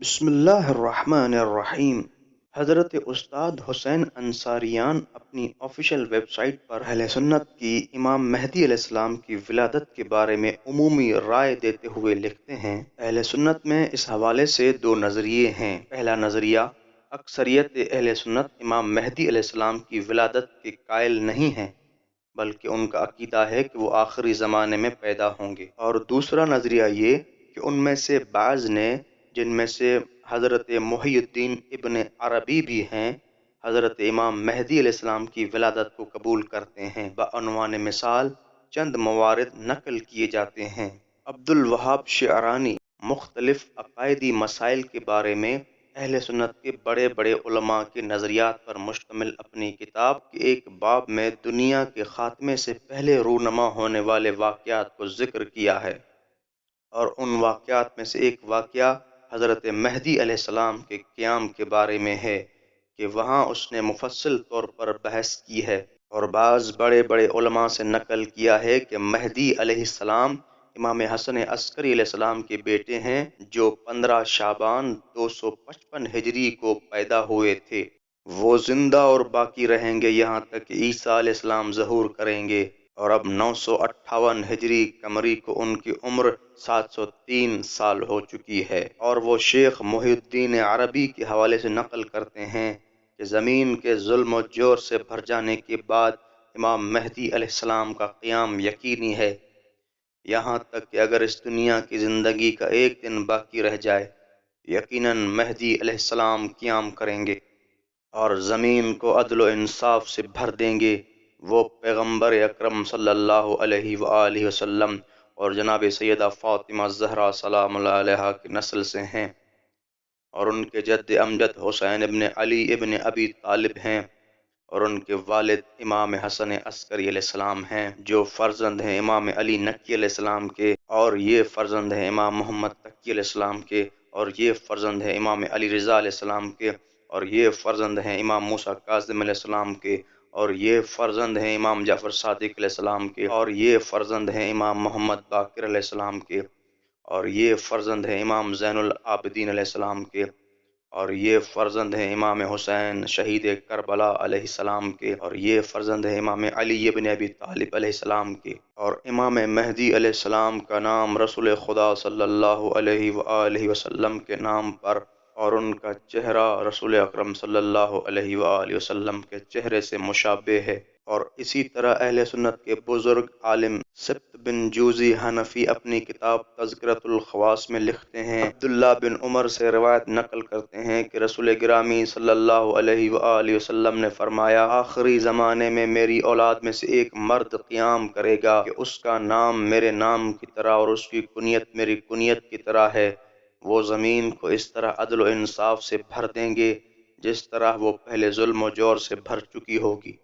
बिस्मिल्लाहिर्रहमानिर्रहीम। हज़रत उस्ताद हुसैन अंसारियान अपनी ऑफिशियल वेबसाइट पर अहले सुन्नत की इमाम मेहदी अलैहिस्सलाम की विलादत के बारे में उमूमी राय देते हुए लिखते हैं, अहले सुन्नत में इस हवाले से दो नज़रिए हैं। पहला नज़रिया, अक्सरियत अहले सुन्नत इमाम मेहदी अलैहिस्सलाम की विलादत के कायल नहीं है, बल्कि उनका अकीदा है कि वो आखिरी ज़माने में पैदा होंगे। और दूसरा नज़रिया ये कि उनमें से बाज़ ने, जिनमें से हज़रत मुहियुद्दीन इब्न अरबी भी हैं, हज़रत इमाम मेहदी अलैहिस्सलाम की विलादत को कबूल करते हैं। बअनवान मिसाल चंद मवारिद नकल किए जाते हैं। अब्दुल वहाब शिअरानी मुख्तलिफ अकायदी मसाइल के बारे में अहले सुन्नत के बड़े बड़े उलमा के नज़रियात पर मुश्तमिल अपनी किताब के एक बाब में दुनिया के खात्मे से पहले रूनमा होने वाले वाक़यात को ज़िक्र किया है, और उन वाक़यात में से एक वाक़या हज़रत मेहदी अलैहिस्सलाम के क़याम के बारे में है कि वहाँ उसने मुफस्सिल तौर पर बहस की है, और बाज़ बड़े बड़े उलमा से नकल किया है कि मेहदी अलैहिस्सलाम इमाम हसन अस्करी अलैहिस्सलाम के बेटे हैं, जो 15 शाबान 255 हिजरी को पैदा हुए थे। वो जिंदा और बाकी रहेंगे यहाँ तक कि ईसा अलैहिस्सलाम ज़हूर करेंगे, और अब 958 हिजरी कमरी को उनकी उम्र 703 साल हो चुकी है। और वो शेख मुहियुद्दीन अरबी के हवाले से नकल करते हैं कि ज़मीन के जुल्म और जोर से भर जाने के बाद इमाम मेहदी अलैहिस्सलाम का क़याम यकीनी है, यहाँ तक कि अगर इस दुनिया की ज़िंदगी का एक दिन बाकी रह जाए, यकीनन मेहदी अलैहिस्सलाम क़याम करेंगे और ज़मीन को अदल व इंसाफ से भर देंगे। वो पैगम्बर अकरम सल्लल्लाहु अलैहि वआलिहि वसल्लम और जनाब सैयदा फ़ातिमा ज़हरा सलाम अलैहा की नस्ल से हैं, और उनके जद्द अमजद हुसैन इब्न अली इब्न अबी तालिब हैं, और उनके वालिद इमाम हसन अस्करी अलैहिस्सलाम हैं, जो फ़र्जंद हैं इमाम अली नक्की अलैहिस्सलाम के, और ये फ़र्जंद हैं इमाम मोहम्मद तकी अलैहिस्सलाम के, और ये फ़र्जंद हैं इमाम अली रिज़ा अलैहिस्सलाम के, और ये फ़र्जंद हैं इमाम मूसा काज़िम अलैहिस्सलाम के, और ये फ़र्जंद हैं इमाम जाफ़र सादिक अलैहिस्सलाम के, और ये फ़र्जंद हैं इमाम मोहम्मद बाक़िर अलैहिस्सलाम के, और ये फ़र्जंद हैं इमाम ज़ैनुल आबिदीन अलैहिस्सलाम के, और ये फ़र्जंद हैं इमाम हुसैन शहीद करबला अलैहिस्सलाम के, और ये फ़र्जंद हैं इमाम अली इब्न अबी तालिब अलैहिस्सलाम के। और इमाम मेहदी अलैहिस्सलाम का नाम रसूल खुदा सल्लल्लाहु अलैहि वआलिहि वसल्लम के नाम पर, और उनका चेहरा रसूल अकरम सल्लल्लाहु अलैहि वआलिहि वसल्लम के चेहरे से मुशाबे है। और इसी तरह अहले सुन्नत के बुजुर्ग आलिम सिब्त बिन जूज़ी हनफी अपनी किताब तज़किरतुल ख़वास में लिखते हैं, अब्दुल्ला बिन उमर से रिवायत नकल करते हैं कि रसूल गिरामी सल्लल्लाहु अलैहि वआलिहि वसल्लम ने फरमाया, आखिरी ज़माने में मेरी औलाद में से एक मर्द क़याम करेगा कि उसका नाम मेरे नाम की तरह और उसकी कुनियत मेरी कुनियत की तरह है। वो ज़मीन को इस तरह अदल व इंसाफ से भर देंगे जिस तरह वो पहले जुल्म और जोर से भर चुकी होगी।